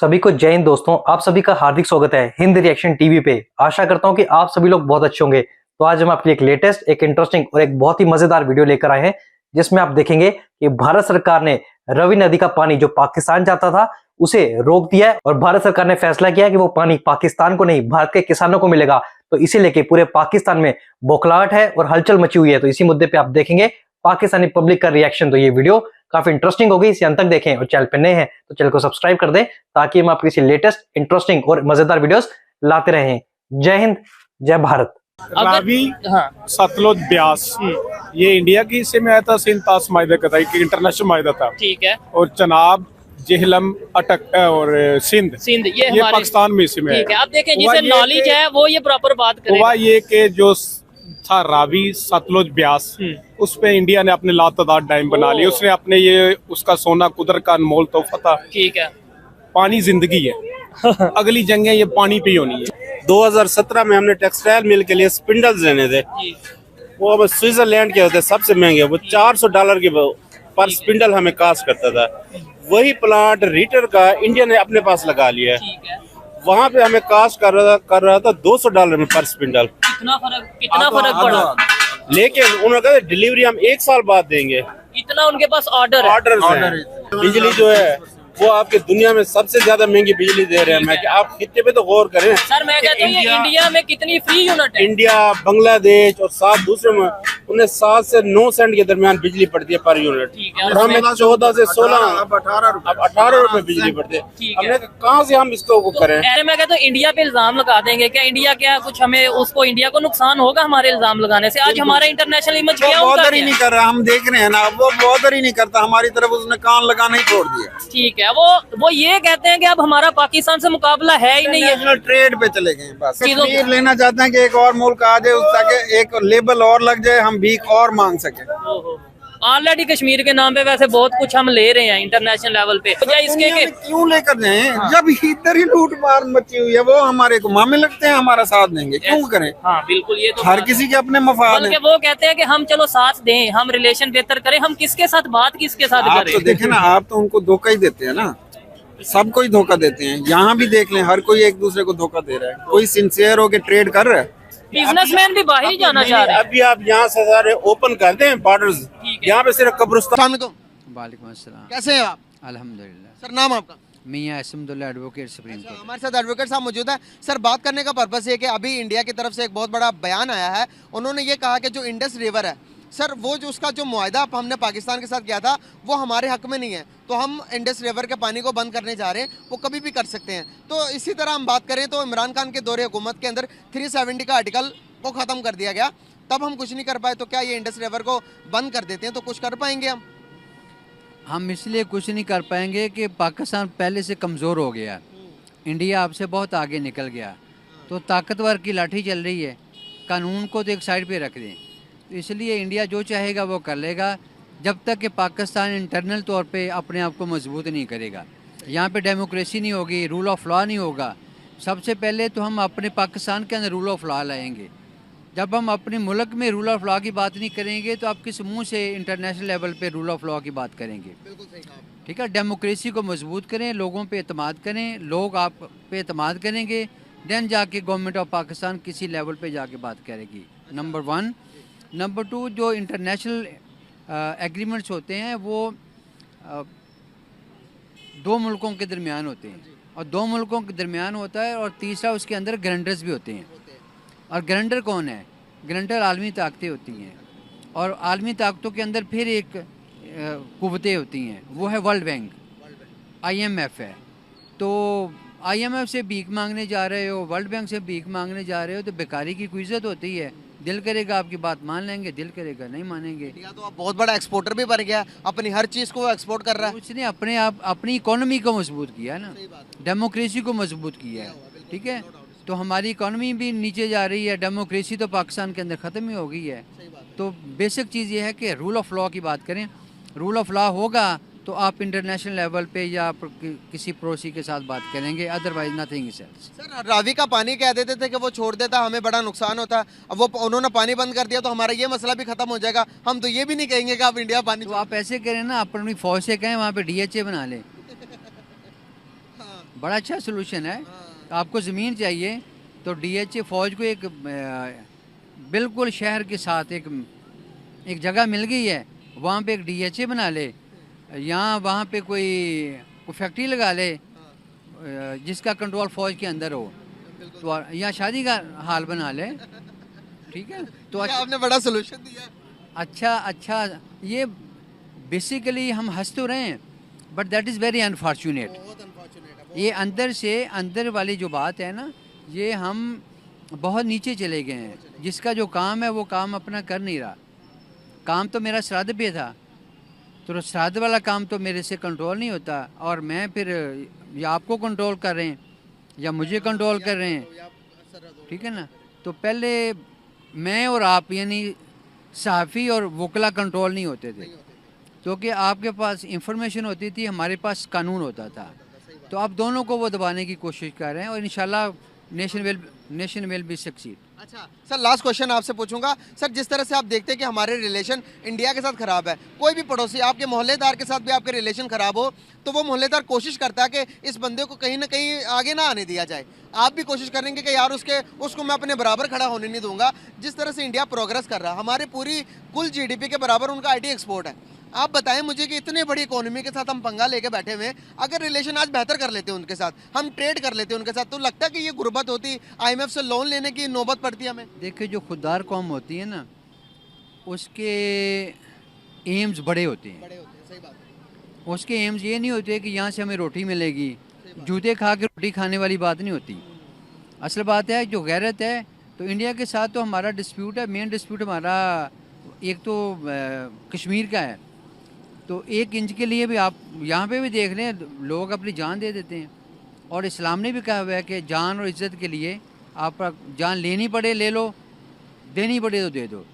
सभी को जय हिंद दोस्तों। आप सभी का हार्दिक स्वागत है हिंद रिएक्शन टीवी पे। आशा करता हूं कि आप सभी लोग बहुत अच्छे होंगे। तो आज हम आपके लिए एक लेटेस्ट, एक इंटरेस्टिंग और एक बहुत ही मजेदार वीडियो लेकर आए हैं, जिसमें आप देखेंगे कि भारत सरकार ने रवि नदी का पानी जो पाकिस्तान जाता था उसे रोक दिया है और भारत सरकार ने फैसला किया कि वो पानी पाकिस्तान को नहीं, भारत के किसानों को मिलेगा। तो इसे लेके पूरे पाकिस्तान में बौखलाहट है और हलचल मची हुई है। तो इसी मुद्दे पे आप देखेंगे पाकिस्तानी पब्लिक का रिएक्शन। तो ये वीडियो काफी इंटरेस्टिंग होगी, इसे अंत तक देखें और चैनल पे नए हैं तो चैनल को सब्सक्राइब कर दें ताकि हम आपके लिए लेटेस्ट, इंटरेस्टिंग और मजेदार वीडियोस लाते रहें। जय हिंद, जय भारत। रावी सतलुज ब्यास ये इंडिया की हिस्से में आया था, सिंध तास माहिदा का था, एक इंटरनेशनल माहिदा था। ठीक है। और चनाब जेहलम अटक और सिंध ये पाकिस्तान में हिस्से में। ठीक है। अब देखें जिसे नॉलेज है वो ये प्रॉपर बात करेगा। हुआ ये कि जो था रावी सतलुज ब्यास, उस पे इंडिया ने अपने लातादार डैम बना लिए। उसने अपने ये उसका सोना कुदरत का अनमोल तोहफा था। ठीक है। पानी जिंदगी है। अगली जंगें ये पानी पे ही होनी है। 2017 में हमने टेक्सटाइल मिल के लिए स्पिंडल्स लेने थे, वो हमें स्विट्जरलैंड के होते सबसे महंगे, वो $400 के पर स्पिंडल हमें कास्ट करता था। वही प्लांट रीटर का इंडिया ने अपने पास लगा लिया है। वहाँ पे हमें कास्ट कर रहा था $200 में पर स्पिंडल। कितना फर्क पड़ा? लेकिन उन्होंने कहा डिलीवरी हम 1 साल बाद देंगे। इतना उनके पास ऑर्डर है। बिजली जो है वो आपके दुनिया में सबसे ज्यादा महंगी बिजली दे रहे हैं। मैं कि आप खित्ते पे तो गौर करें। सर मैं कहता हूँ ये इंडिया में कितनी फ्री यूनिट है। इंडिया, बांग्लादेश और 7 दूसरे में उन्हें 7 से 9 सेंट के दरमियान बिजली पड़ती है पर यूनिट। और हमें 14 से 16 अब 18 रुपए बिजली पड़ती है। हमने कहाँ से हम इसको करें? अरे मैं कहता हूँ इंडिया पे इल्जाम लगा देंगे क्या? इंडिया क्या कुछ हमें उसको इंडिया को नुकसान होगा हमारे इल्जाम लगाने से? आज हमारा इंटरनेशनल इमेज क्या होगा? ही नहीं कर रहा, हम देख रहे हैं ना, वो बॉर्डर ही नहीं करता हमारी तरफ, उसने कान लगाना ही छोड़ दिया। ठीक है। वो ये कहते हैं कि अब हमारा पाकिस्तान से मुकाबला है ही नहीं है। ट्रेड पे चले गए, बस कश्मीर लेना चाहते हैं कि एक और मुल्क आ जाए, ताकि एक लेबल और लग जाए, हम भीख और मांग सके। ऑलरेडी कश्मीर के नाम पे वैसे बहुत कुछ हम ले रहे हैं इंटरनेशनल लेवल पे। इसके के क्यों लेकर जाए? जब इधर ही लूट मार मची हुई है, वो हमारे को मामे लगते हैं हमारा साथ देंगे, क्यों करें? हाँ बिल्कुल, ये तो हर किसी के अपने मफाद हैं। वो कहते हैं कि हम चलो साथ दें, हम रिलेशन बेहतर करें। हम किसके साथ बात, किसके साथ आप करें? तो देखें ना, आप तो उनको धोखा ही देते हैं ना, सबको ही धोखा देते हैं। यहाँ भी देख लें, हर कोई एक दूसरे को धोखा दे रहा है। कोई सिंसियर होके ट्रेड कर रहा है। बिजनेसमैन भी बाहर जाना चाह रहे हैं। अभी आप यहाँ से सारे ओपन करते हैं बॉर्डर्स, यहाँ पे सिर्फ कब्रिस्तान। वालेकुम अस्सलाम। कैसे हैं आप? अल्हम्दुलिल्लाह। सर नाम आपका? मियां असमदुल्ला एडवोकेट सुप्रीम कोर्ट। हमारे साथ एडवोकेट साहब मौजूद है। सर बात करने का पर्पस है कि अभी इंडिया की तरफ से एक बहुत बड़ा बयान आया है। उन्होंने ये कहा कि जो इंडस रिवर है सर, वो जो उसका जो मुआहदा हमने पाकिस्तान के साथ किया था वो हमारे हक में नहीं है, तो हम इंडस रिवर के पानी को बंद करने जा रहे हैं, वो कभी भी कर सकते हैं। तो इसी तरह हम बात करें तो इमरान खान के दौरे हुकूमत के अंदर 370 का आर्टिकल को ख़त्म कर दिया गया, तब हम कुछ नहीं कर पाए, तो क्या ये इंडस रिवर को बंद कर देते हैं तो कुछ कर पाएंगे हम? हम इसलिए कुछ नहीं कर पाएंगे कि पाकिस्तान पहले से कमज़ोर हो गया, इंडिया आपसे बहुत आगे निकल गया, तो ताकतवर की लाठी चल रही है। कानून को तो एक साइड पे रख दें, तो इसलिए इंडिया जो चाहेगा वो कर लेगा, जब तक कि पाकिस्तान इंटरनल तौर पे अपने आप को मजबूत नहीं करेगा। यहाँ पे डेमोक्रेसी नहीं होगी, रूल ऑफ लॉ नहीं होगा। सबसे पहले तो हम अपने पाकिस्तान के अंदर रूल ऑफ लॉ लाएंगे। जब हम अपने मुल्क में रूल ऑफ लॉ की बात नहीं करेंगे तो आप किस मुंह से इंटरनेशनल लेवल पे रूल ऑफ लॉ की बात करेंगे? ठीक है, डेमोक्रेसी को मजबूत करें, लोगों पे एतमाद करें, लोग आप पे एतमाद करेंगे, देन जाके गवर्नमेंट ऑफ पाकिस्तान किसी लेवल पे जाके बात करेगी। नंबर 1। नंबर 2, जो इंटरनेशनल एग्रीमेंट्स होते हैं वो 2 मुल्कों के दरमियान होते हैं, और 2 मुल्कों के दरमियान होता है, और तीसरा उसके अंदर गारंटर्स भी होते हैं। और गारंटर कौन है? गारंटर आलमी ताकतें होती हैं, और आलमी ताकतों के अंदर फिर एक कुव्वतें होती हैं, वो है वर्ल्ड बैंक, IMF है। तो IMF से भीख मांगने जा रहे हो, वर्ल्ड बैंक से भीख मांगने जा रहे हो, तो बेकारी की कोई इज्जत होती है? दिल करेगा आपकी बात मान लेंगे, दिल करेगा नहीं मानेंगे। तो आप बहुत बड़ा एक्सपोर्टर भी बन गया, अपनी हर चीज़ को वो एक्सपोर्ट कर रहा है। उसने अपने आप अपनी इकोनॉमी को मजबूत किया ना, डेमोक्रेसी को मजबूत किया है। ठीक है, तो हमारी इकोनॉमी भी नीचे जा रही है, डेमोक्रेसी तो पाकिस्तान के अंदर ख़त्म ही हो गई है। तो बेसिक चीज़ ये है कि रूल ऑफ लॉ की बात करें। रूल ऑफ लॉ होगा तो आप इंटरनेशनल लेवल पे या किसी पड़ोसी के साथ बात करेंगे, otherwise nothing is else. Sir Ravi का पानी कह देते थे कि वो छोड़ देता, हमें बड़ा नुकसान होता, अब वो उन्होंने पानी बंद कर दिया तो हमारा ये मसला भी खत्म हो जाएगा। हम तो ये भी नहीं कहेंगे कि आप इंडिया पानी तो आप ऐसे करें ना, अपनी फौज से कहें वहाँ पे DHA बना लें। बड़ा अच्छा सोल्यूशन है। आपको ज़मीन चाहिए तो डीएचए फ़ौज को एक बिल्कुल शहर के साथ एक जगह मिल गई है, वहाँ पे एक डीएचए बना ले, यहाँ वहाँ पे कोई फैक्ट्री लगा ले जिसका कंट्रोल फ़ौज के अंदर हो, तो यहाँ शादी का हाल बना ले, ठीक है। तो आपने बड़ा सोल्यूशन दिया। अच्छा ये बेसिकली हम हंस तो रहे हैं, but that is very unfortunate. ये अंदर वाली जो बात है ना, ये हम बहुत नीचे चले गए हैं। जिसका जो काम है वो काम अपना कर नहीं रहा। काम तो मेरा श्राद्ध पे था, तो श्राद्ध वाला काम तो मेरे से कंट्रोल नहीं होता, और मैं फिर या आपको कंट्रोल कर रहे हैं या मुझे कंट्रोल कर रहे हैं, ठीक है ना। तो पहले मैं और आप यानी सहाफ़ी और वकला कंट्रोल नहीं होते थे, क्योंकि आपके पास इंफॉर्मेशन होती थी, हमारे पास कानून होता था। तो आप दोनों को वो दबाने की कोशिश कर रहे हैं, और इंशाल्लाह नेशन विल बी सक्सीड। अच्छा सर, लास्ट क्वेश्चन आपसे पूछूंगा सर, जिस तरह से आप देखते हैं कि हमारे रिलेशन इंडिया के साथ खराब है, कोई भी पड़ोसी आपके मोहल्लेदार के साथ भी आपके रिलेशन खराब हो, तो वो मोहल्लेदार कोशिश करता है कि इस बंदे को कहीं ना कहीं आगे ना आने दिया जाए। आप भी कोशिश करेंगे कि यार उसको मैं अपने बराबर खड़ा होने नहीं दूंगा। जिस तरह से इंडिया प्रोग्रेस कर रहा है, हमारे पूरी कुल जीडीपी के बराबर उनका आईटी एक्सपोर्ट है। आप बताएं मुझे कि इतने बड़ी इकोनॉमी के साथ हम पंगा लेके बैठे हुए हैं, अगर रिलेशन आज बेहतर कर लेते हैं उनके साथ, हम ट्रेड कर लेते हैं उनके साथ, तो लगता है कि ये गुर्बत होती, आईएमएफ से लोन लेने की नौबत पड़ती हमें। देखिए, जो खुददार कौम होती है ना, उसके एम्स बड़े होते हैं। सही बात है। उसके एम्स ये नहीं होते कि यहाँ से हमें रोटी मिलेगी, जूते खा के रोटी खाने वाली बात नहीं होती। असल बात है जो गैरत है, तो इंडिया के साथ तो हमारा डिस्प्यूट है, मेन डिस्प्यूट हमारा एक तो कश्मीर का है। तो 1 इंच के लिए भी आप यहाँ पे भी देख रहे हैं, लोग अपनी जान दे देते हैं, और इस्लाम ने भी कहा हुआ है कि जान और इज़्ज़त के लिए आप जान लेनी पड़े ले लो, देनी पड़े तो दे दो।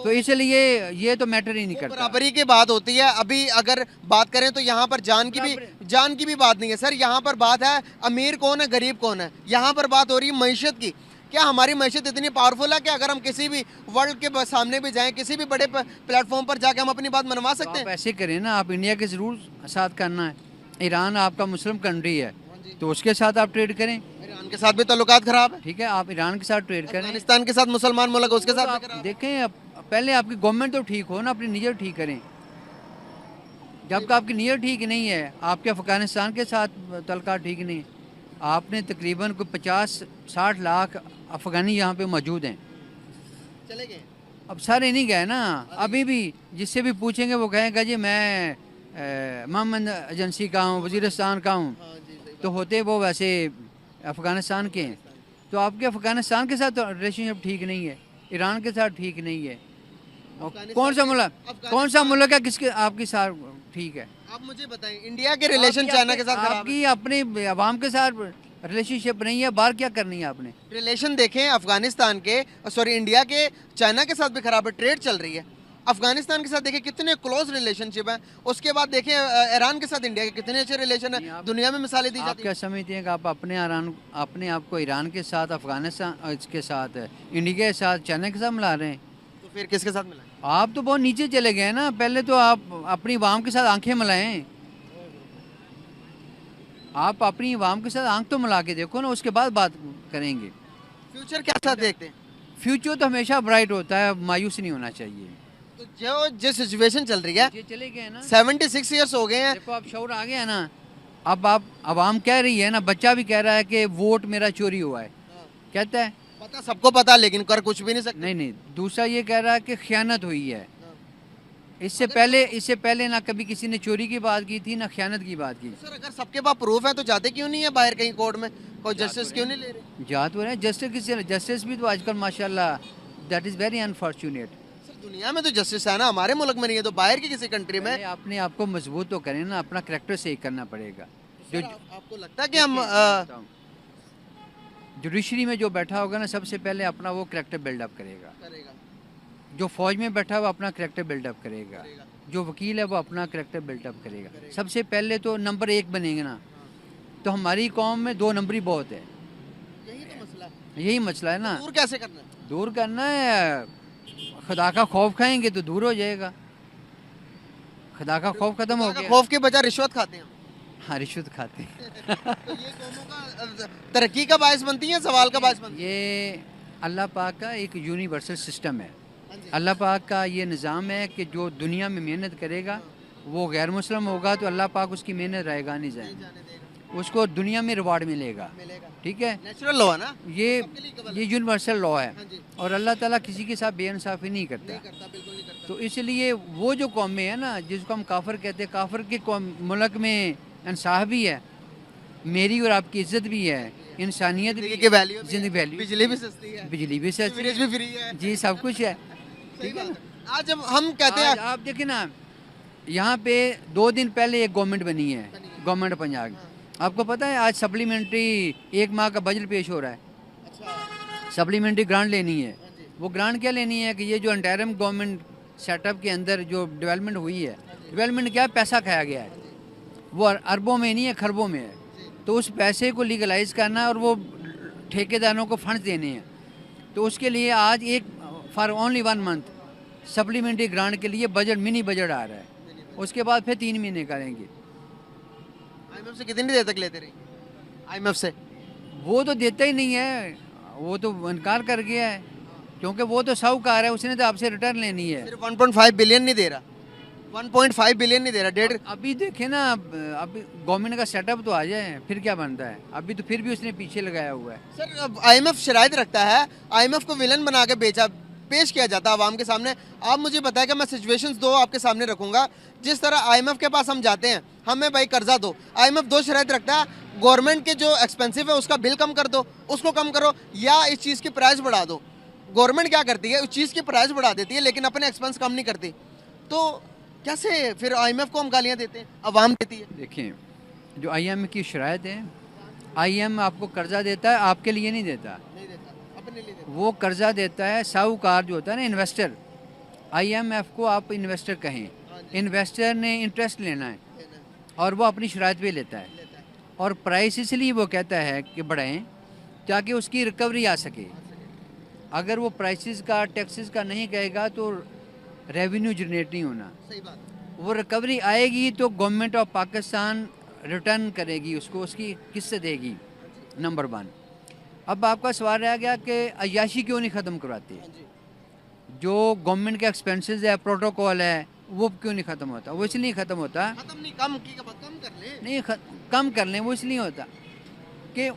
तो इसलिए ये तो मैटर ही नहीं करता। बराबरी की बात होती है। अभी अगर बात करें तो यहाँ पर जान की भी बात नहीं है सर। यहाँ पर बात है अमीर कौन है गरीब कौन है, यहाँ पर बात हो रही है मईशत की। क्या हमारी मैशत इतनी पावरफुल है कि अगर हम किसी भी वर्ल्ड के सामने भी जाएं, किसी भी बड़े प्लेटफॉर्म पर जाके हम अपनी बात मनवा सकते हैं? आप ऐसे करें ना, आप इंडिया के ज़रूर साथ करना है। ईरान आपका मुस्लिम कंट्री है, तो उसके साथ आप ट्रेड करें। ईरान के साथ भी ताल्लुकात खराब है, ठीक है, आप ईरान के साथ ट्रेड करें। अफगानिस्तान के साथ मुसलमान मुल्क उसके साथ भी खराब है। देखें, पहले आपकी गवर्नमेंट तो ठीक हो ना, अपनी नीयत ठीक करें। जब आपकी नीयत ठीक नहीं है, आपके अफगानिस्तान के साथ तल्का ठीक नहीं, आपने तकरीबन कोई 50-60 लाख अफगानी यहाँ पे मौजूद हैं, चले गए। अब सारे नहीं गए ना। अभी भी जिससे भी पूछेंगे वो कहेगा जी मैं मोहम्मद एजेंसी का हूँ, वजीरिस्तान का हूँ, तो होते वो वैसे अफ़गानिस्तान के हैं। तो आपके अफ़गानिस्तान के साथ तो रिलेशनशिप ठीक नहीं है, ईरान के साथ ठीक नहीं है। कौन सा मुल्क है किसके आपके साथ ठीक है? आप मुझे बताएं, इंडिया के रिलेशन चाइना के साथ खराब है। आपकी अपने अवाम के साथ रिलेशनशिप नहीं है, बाहर क्या करनी है आपने? रिलेशन देखें अफगानिस्तान के, सॉरी इंडिया के चाइना के साथ भी खराब है, ट्रेड चल रही है। अफगानिस्तान के साथ देखें कितने क्लोज रिलेशनशिप है, उसके बाद देखें ईरान के साथ इंडिया के कितने अच्छे रिलेशन है, दुनिया में मिसालें दी जाती आप क्या समझते हैं कि आप अपने आप को ईरान के साथ, अफगानिस्तान के साथ, इंडिया के साथ, चाइना के साथ मिला रहे हैं? तो फिर किसके साथ मिला? आप तो बहुत नीचे चले गए ना। पहले तो आप अपनी अवाम के साथ आंखें मिलाएं, आप अपनी अवाम के साथ आंख तो मिला के देखो ना, उसके बाद बात करेंगे। फ्यूचर कैसा देखते हैं? फ्यूचर तो हमेशा ब्राइट होता है, मायूस नहीं होना चाहिए। तो जो जिस सिचुएशन चल रही है, ये चले गए ना, 76 ईयर्स हो गए हैं। देखो अब शौर आ गया ना। अब आप अवाम कह रही है ना, बच्चा भी कह रहा है कि वोट मेरा चोरी हुआ है, कहता है। पता सबको पता, लेकिन कर कुछ भी नहीं सकते। नहीं, दूसरा ये कह रहा है कि खयानत हुई है। इससे पहले ना कभी किसी ने चोरी की बात की थी, ना खयानत की बात की। सर अगर सबके पास प्रूफ है तो जाते क्यों नहीं है बाहर कहीं कोर्ट में, कोई जस्टिस क्यों नहीं ले रहे? जात हो रहे हैं जस्टिस भी तो आजकल माशाल्लाह that is very unfortunate. Sir दुनिया में तो जस्टिस है ना, हमारे मुल्क में नहीं है, तो बाहर की किसी कंट्री में। अपने आप को मजबूत तो करें ना, अपना करैक्टर सही करना पड़ेगा। जो आपको लगता है कि हम जुडिशरी में जो बैठा होगा ना, सबसे पहले अपना वो करैक्टर बिल्डअप करेगा। जो फौज में बैठा हुआ अपना करैक्टर बिल्डअप करेगा, जो वकील है वो अपना करैक्टर बिल्डअप करेगा। सबसे पहले तो नंबर 1 बनेंगे ना। तो हमारी कौम में 2 नंबरी बहुत है, यही मसला है ना। दूर कैसे करना है? दूर करना है, खुदा का खौफ खाएंगे तो दूर हो जाएगा। खुदा का खौफ खत्म हो गया। खौफ के बजाय रिश्वत खाते हैं। हाँ, रिश्वत खाते हैं। तो ये कौमों का तरक्की का बायस बनती है, सवाल का बायस बनती है? ये अल्लाह पाक का एक यूनिवर्सल सिस्टम है। हाँ जी। अल्लाह पाक का ये निज़ाम है कि जो दुनिया में मेहनत करेगा वो गैर मुस्लिम होगा तो अल्लाह पाक उसकी मेहनत रहेगा नहीं नहीं जाए, जाने देगा, उसको दुनिया में रिवार्ड मिलेगा। मिलेगा। ठीक है, नेचुरल लॉ है ना, ये सबके लिए केवल ये यूनिवर्सल लॉ है हाँ जी। और अल्लाह ताला किसी के साथ बेइंसाफ़ी नहीं करता। नहीं करता, बिल्कुल नहीं करता। तो इसलिए वो जो कौमें हैं ना जिसको हम काफिर कहते हैं, काफिर के मुल्क में इंसाफ भी है, मेरी और आपकी इज्जत भी है, इंसानियत भी जिंदगी की वैल्यू भी जिंदगी है, वैल्यू, बिजली भी सस्ती है, बिजली भी सस्ती सीवरेज है, भी फ्री है। जी सब कुछ है। सही ठीक है बात ना? है। आज जब हम कहते हैं आज आप देखिए ना, यहाँ पे 2 दिन पहले एक गवर्नमेंट बनी है, गवर्नमेंट पंजाब। आपको पता है आज सप्लीमेंट्री 1 माह का बजट पेश हो रहा है, अच्छा, सप्लीमेंट्री ग्रांट लेनी है। वो ग्रांट क्या लेनी है कि ये जो इंटरिम गवर्नमेंट सेटअप के अंदर जो डेवलपमेंट हुई है, डेवलपमेंट क्या पैसा खाया गया है, वो अरबों में नहीं है, खरबों में है। तो उस पैसे को लीगलाइज करना और वो ठेकेदारों को फंड्स देने हैं। तो उसके लिए आज एक for only 1 month supplementary grant के लिए बजट, मिनी बजट आ रहा है। उसके बाद फिर 3 महीने करेंगे। आईएमएफ से कितनी देर तक लेते रहेंगे? आईएमएफ से वो तो देता ही नहीं है, वो तो इनकार कर गया है, क्योंकि वो तो साहूकार है, उसने तो आपसे रिटर्न लेनी है। सिर्फ 1.5 बिलियन नहीं दे रहा, 1.5 बिलियन नहीं दे रहा, डेढ़। अभी देखे ना, अभी गवर्नमेंट का सेटअप तो आ जाए फिर क्या बनता है। अभी तो फिर भी उसने पीछे लगाया हुआ है। सर अब आईएमएफ शराइत रखता है, आईएमएफ को विलन बना के पेश किया जाता है आवाम के सामने। आप मुझे बताएं कि मैं सिचुएशंस 2 आपके सामने रखूंगा। जिस तरह आईएमएफ के पास हम जाते हैं, हमें भाई कर्जा दो, आईएमएफ 2 शराइत रखता है, गवर्नमेंट के जो एक्सपेंसिव है उसका बिल कम कर दो, उसको कम करो, या इस चीज़ की प्राइस बढ़ा दो। गवर्नमेंट क्या करती है, उस चीज़ की प्राइस बढ़ा देती है लेकिन अपने एक्सपेंस कम नहीं करती। तो कैसे फिर आईएमएफ को हम गालियाँ देते हैं, अवाम देती है? देखिए, जो आईएमएफ की शराइत है, आईएमएफ आपको कर्जा देता है, आपके लिए नहीं देता। नहीं देता, अपने लिए देता। वो कर्जा देता है साहूकार जो होता है ना, इन्वेस्टर। आईएमएफ को आप इन्वेस्टर कहें, इन्वेस्टर ने इंटरेस्ट लेना है और वो अपनी शराइत पे लेता है, और प्राइस इसलिए वो कहता है कि बढ़ाएं ताकि उसकी रिकवरी आ सके। अगर वो प्राइसेस का, टैक्सेस का नहीं कहेगा तो रेवेन्यू जनरेट नहीं होना। सही बात। वो रिकवरी आएगी तो गवर्नमेंट ऑफ पाकिस्तान रिटर्न करेगी उसको, उसकी किस्त देगी, नंबर 1। अब आपका सवाल रह गया कि अय्याशी क्यों नहीं ख़त्म करवाती? जो गवर्नमेंट के एक्सपेंसेस है, प्रोटोकॉल है, वो क्यों नहीं ख़त्म होता? वो इसलिए ख़त्म होता, खत्म नहीं, कम कर ले। नहीं कम कर लें, वो इसलिए होता कि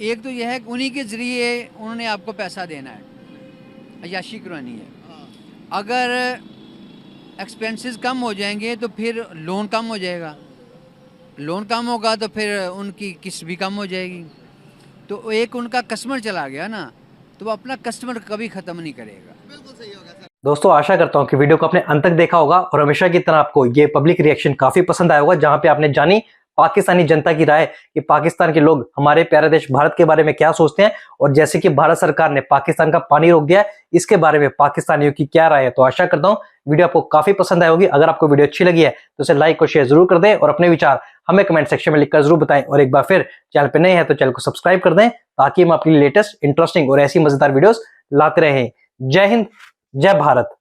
एक तो यह है कि उन्हीं के ज़रिए उन्होंने आपको पैसा देना है, अय्याशी करवानी है। अगर एक्सपेंसेस कम हो जाएंगे तो फिर लोन कम हो जाएगा, लोन कम होगा तो फिर उनकी किस्त भी कम हो जाएगी। तो एक उनका कस्टमर चला गया ना, तो वो अपना कस्टमर कभी ख़त्म नहीं करेगा। बिल्कुल सही होगा सर। दोस्तों आशा करता हूं कि वीडियो को आपने अंत तक देखा होगा और हमेशा की तरह आपको ये पब्लिक रिएक्शन काफी पसंद आया होगा, जहां पे आपने जानी पाकिस्तानी जनता की राय कि पाकिस्तान के लोग हमारे प्यारे देश भारत के बारे में क्या सोचते हैं, और जैसे कि भारत सरकार ने पाकिस्तान का पानी रोक दिया है, इसके बारे में पाकिस्तानियों की क्या राय है। तो आशा करता हूं वीडियो आपको काफी पसंद आई होगी। अगर आपको वीडियो अच्छी लगी है तो इसे लाइक और शेयर जरूर कर दें और अपने विचार हमें कमेंट सेक्शन में लिखकर जरूर बताएं। और एक बार फिर चैनल पे नए हैं तो चैनल को सब्सक्राइब कर दें, ताकि हम अपनी लेटेस्ट, इंटरेस्टिंग और ऐसी मजेदार वीडियोस लाते रहें। जय हिंद, जय भारत।